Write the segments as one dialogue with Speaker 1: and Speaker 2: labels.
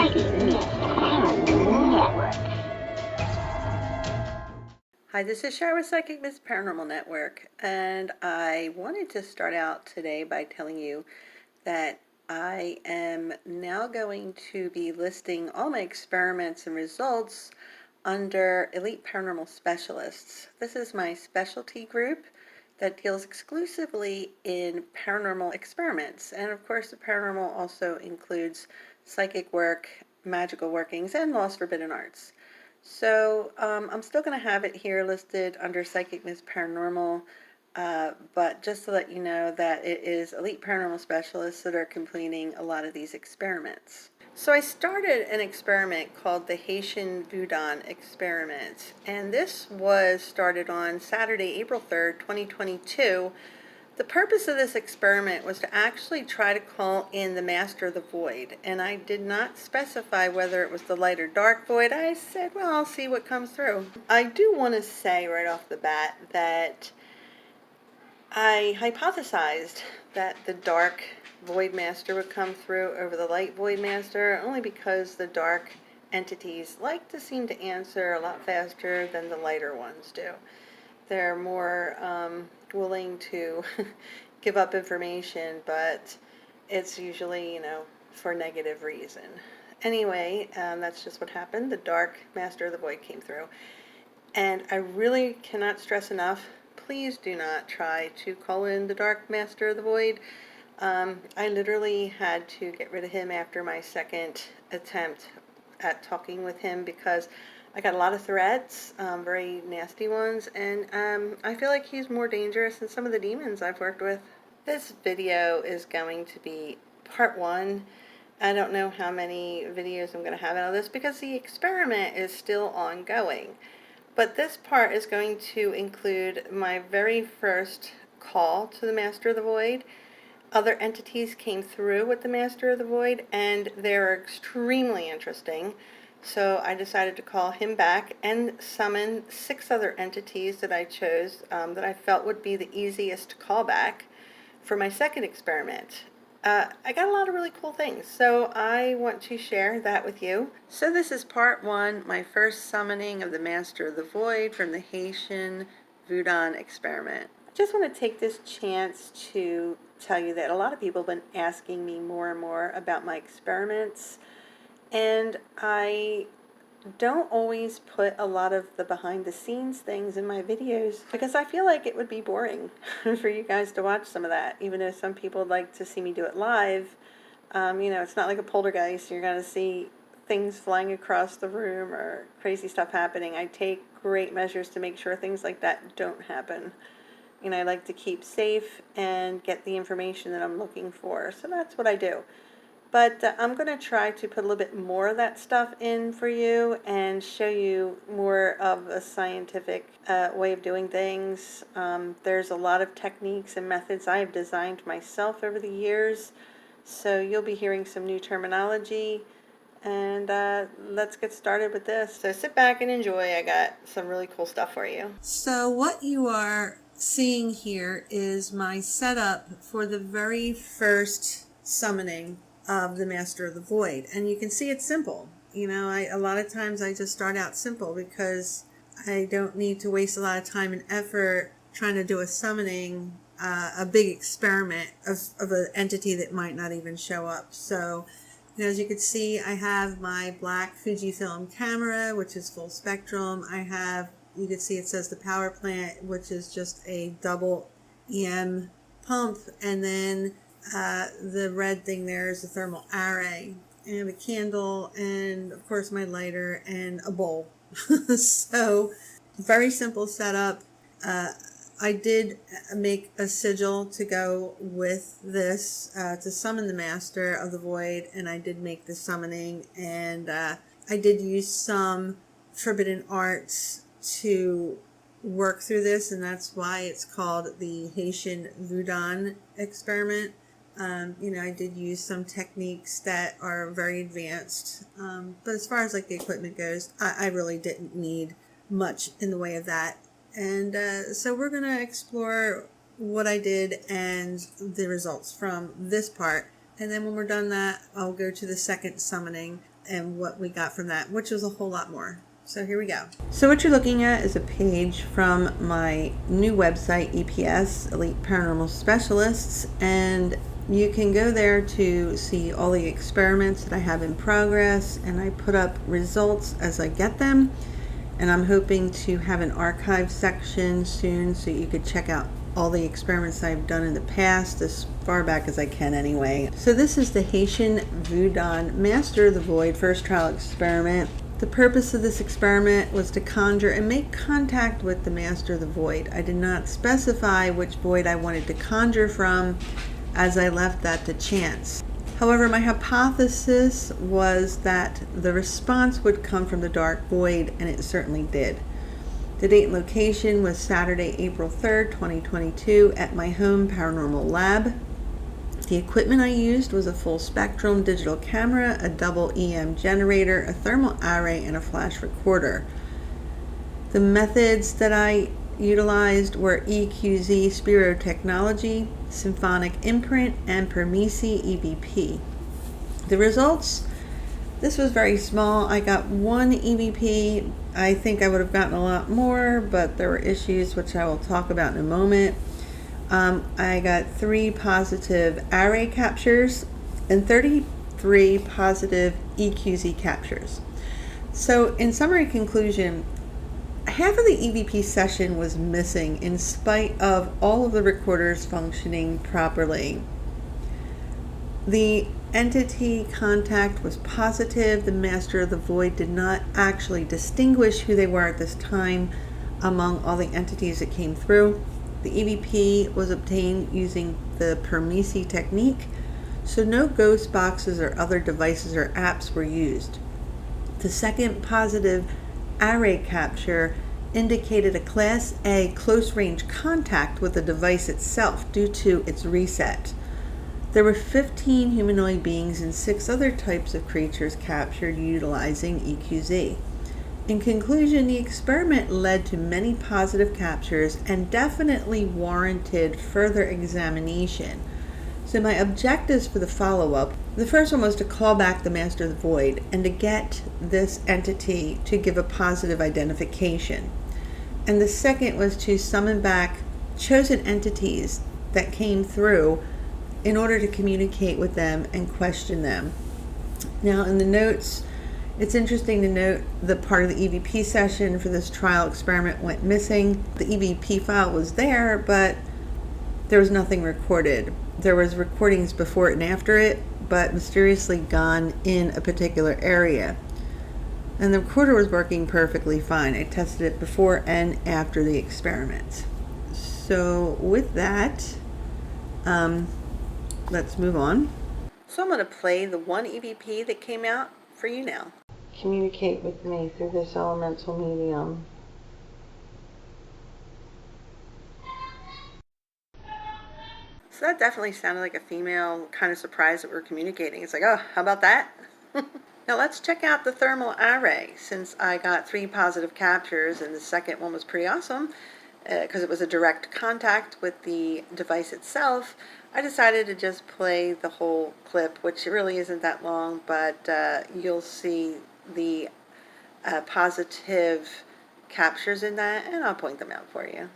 Speaker 1: PsychicMyst Paranormal Network.
Speaker 2: Hi, this is Shar with PsychicMyst Paranormal Network, and I wanted to start out today by telling you that I am now going to be listing all my experiments and results under Elite Paranormal Specialists. This is my specialty group that deals exclusively in paranormal experiments, and of course the paranormal also includes psychic work, magical workings, and lost forbidden arts. So I'm still going to have it here listed under PsychicMyst Paranormal, but just to let you know that it is Elite Paranormal Specialists that are completing a lot of these experiments. So I started an experiment called the Haitian Voudon experiment, and this was started on Saturday, April 3rd, 2022. The purpose of this experiment was to actually try to call in the master of the void, and I did not specify whether it was the light or dark void. I said, well, I'll see what comes through. I do want to say right off the bat that I hypothesized that the dark void master would come through over the light void master, only because the dark entities like to seem to answer a lot faster than the lighter ones do. They're more willing to give up information, but it's usually, for negative reason. Anyway, that's just what happened. The dark master of the void came through. And I really cannot stress enough, please do not try to call in the dark master of the void. I literally had to get rid of him after my second attempt at talking with him because I got a lot of threats, very nasty ones, and I feel like he's more dangerous than some of the demons I've worked with. This video is going to be part one. I don't know how many videos I'm going to have out of this because the experiment is still ongoing. But this part is going to include my very first call to the Master of the Void. Other entities came through with the Master of the Void, and they're extremely interesting. So I decided to call him back and summon 6 other entities that I chose that I felt would be the easiest to call back for my second experiment. I got a lot of really cool things, so I want to share that with you. So this is part one, my first summoning of the Master of the Void from the Haitian Voudon experiment. I just want to take this chance to tell you that a lot of people have been asking me more and more about my experiments. And I don't always put a lot of the behind the scenes things in my videos because I feel like it would be boring for you guys to watch some of that, even though some people would like to see me do it live. It's not like a poltergeist. You're going to see things flying across the room or crazy stuff happening. I take great measures to make sure things like that don't happen. I like to keep safe and get the information that I'm looking for. So that's what I do. But I'm going to try to put a little bit more of that stuff in for you and show you more of a scientific way of doing things. There's a lot of techniques and methods I have designed myself over the years. So you'll be hearing some new terminology. And let's get started with this. So sit back and enjoy. I got some really cool stuff for you. So what you are seeing here is my setup for the very first summoning of the Master of the Void, and you can see it's simple. A lot of times I just start out simple because I don't need to waste a lot of time and effort trying to do a summoning, a big experiment of an entity that might not even show up. So as you can see, I have my black Fujifilm camera, which is full spectrum. You can see it says the power plant, which is just a double EM pump, and then the red thing there is a thermal array. I have a candle and of course my lighter and a bowl. So very simple setup. I did make a sigil to go with this to summon the Master of the Void, and I did make the summoning, and I did use some forbidden arts to work through this, and that's why it's called the Haitian Voudon experiment. I did use some techniques that are very advanced, but as far as the equipment goes, I really didn't need much in the way of that. And so we're going to explore what I did and the results from this part. And then when we're done that, I'll go to the second summoning. and what we got from that, which was a whole lot more. So here we go. So what you're looking at is a page from my new website, EPS, Elite Paranormal Specialists, and you can go there to see all the experiments that I have in progress, and I put up results as I get them, and I'm hoping to have an archive section soon so you could check out all the experiments I've done in the past, as far back as I can anyway. So this is the Haitian Voudon Master of the Void first trial experiment. The purpose of this experiment was to conjure and make contact with the Master of the Void. I did not specify which void I wanted to conjure from, as I left that to chance. However, my hypothesis was that the response would come from the dark void, and it certainly did. The date and location was Saturday, April 3rd, 2022, at my home paranormal lab. The equipment I used was a full spectrum digital camera, a double EM generator, a thermal array, and a flash recorder. The methods that I utilized were EQZ spirotechnology, symphonic imprint, and Permisi EVP. The results, this was very small. I got 1 EVP. I think I would have gotten a lot more, but there were issues which I will talk about in a moment. I got 3 positive array captures and 33 positive EQZ captures. So in summary conclusion, half of the EVP session was missing in spite of all of the recorders functioning properly. The entity contact was positive. The Master of the Void did not actually distinguish who they were at this time among all the entities that came through. The EVP was obtained using the Permisi technique, so no ghost boxes or other devices or apps were used. The second positive array capture indicated a Class A close-range contact with the device itself due to its reset. There were 15 humanoid beings and 6 other types of creatures captured utilizing EQZ. In conclusion, the experiment led to many positive captures and definitely warranted further examination. So my objectives for the follow-up, the first one was to call back the Master of the Void and to get this entity to give a positive identification. And the second was to summon back chosen entities that came through in order to communicate with them and question them. Now in the notes, it's interesting to note the part of the EVP session for this trial experiment went missing. The EVP file was there, but there was nothing recorded. There was recordings before it and after it, but mysteriously gone in a particular area. And the recorder was working perfectly fine. I tested it before and after the experiment. So with that, let's move on. So I'm going to play the 1 EVP that came out for you now. Communicate with me through this elemental medium. So that definitely sounded like a female, kind of surprised that we're communicating. It's like, oh, how about that? Now let's check out the thermal array. Since I got 3 positive captures and the second one was pretty awesome, because it was a direct contact with the device itself, I decided to just play the whole clip, which really isn't that long, but you'll see the positive captures in that, and I'll point them out for you.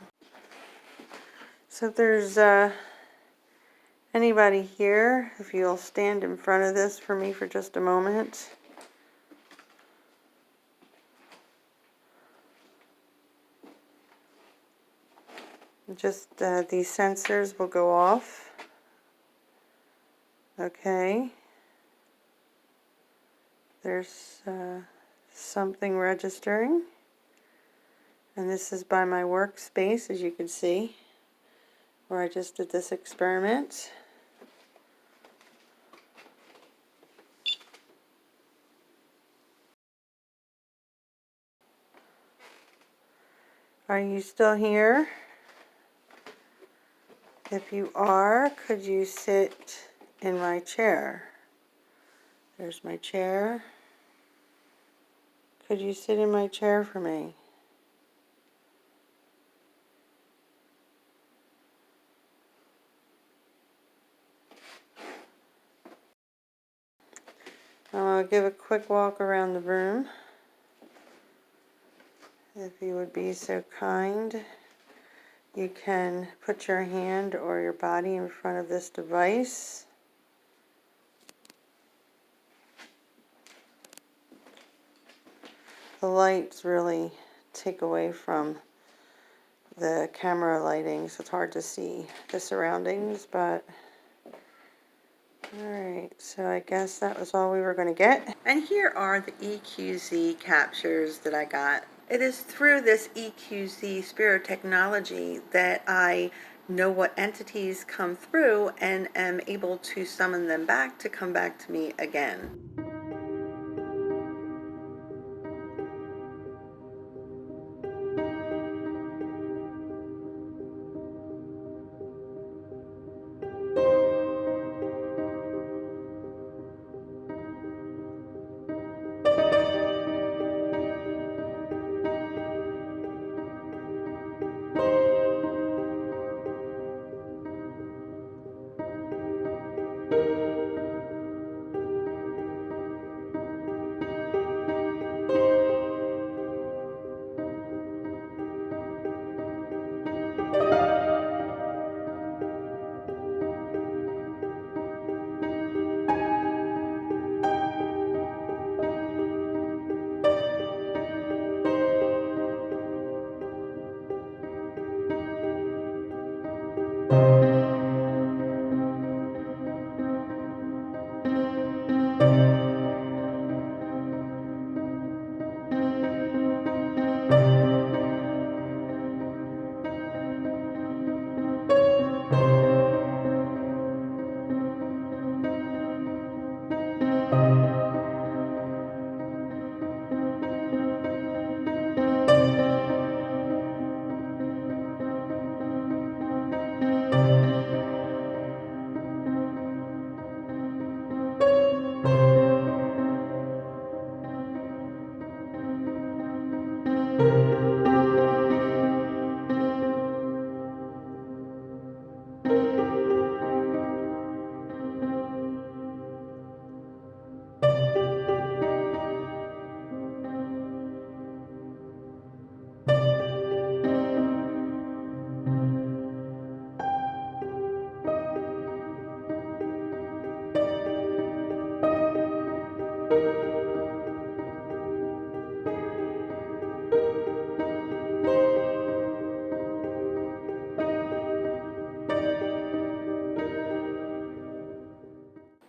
Speaker 2: So if there's anybody here, if you'll stand in front of this for me for just a moment. Just these sensors will go off. Okay. There's something registering. And this is by my workspace, as you can see, where I just did this experiment. Are you still here? If you are, could you sit in my chair? There's my chair. Could you sit in my chair for me? I'll give a quick walk around the room. If you would be so kind, you can put your hand or your body in front of this device. The lights really take away from the camera lighting, so it's hard to see the surroundings, but alright, so I guess that was all we were going to get. And here are the EQZ captures that I got. It is through this EQZ spirit technology that I know what entities come through and am able to summon them back to come back to me again.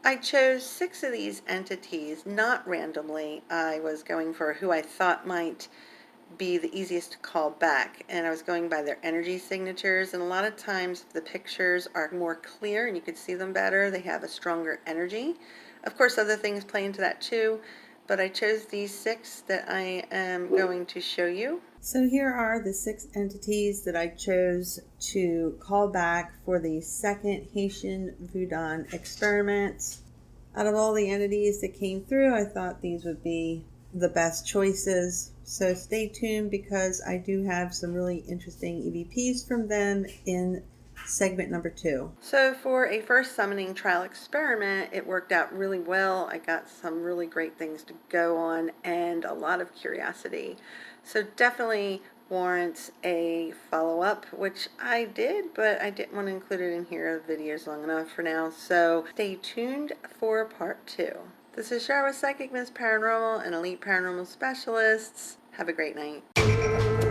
Speaker 2: I chose 6 of these entities, not randomly. I was going for who I thought might be the easiest to call back, and I was going by their energy signatures, and a lot of times the pictures are more clear and you can see them better. They have a stronger energy. Of course, other things play into that too, but I chose these 6 that I am going to show you. So here are the 6 entities that I chose to call back for the second Haitian Voudon experiments. Out of all the entities that came through, I thought these would be the best choices. So stay tuned because I do have some really interesting EVPs from them in segment number 2. So for a first summoning trial experiment, it worked out really well. I got some really great things to go on and a lot of curiosity. So definitely warrants a follow-up, which I did, but I didn't want to include it in here. The video's long enough for now, so stay tuned for part 2. This is Shar with PsychicMyst Paranormal and Elite Paranormal Specialists. Have a great night.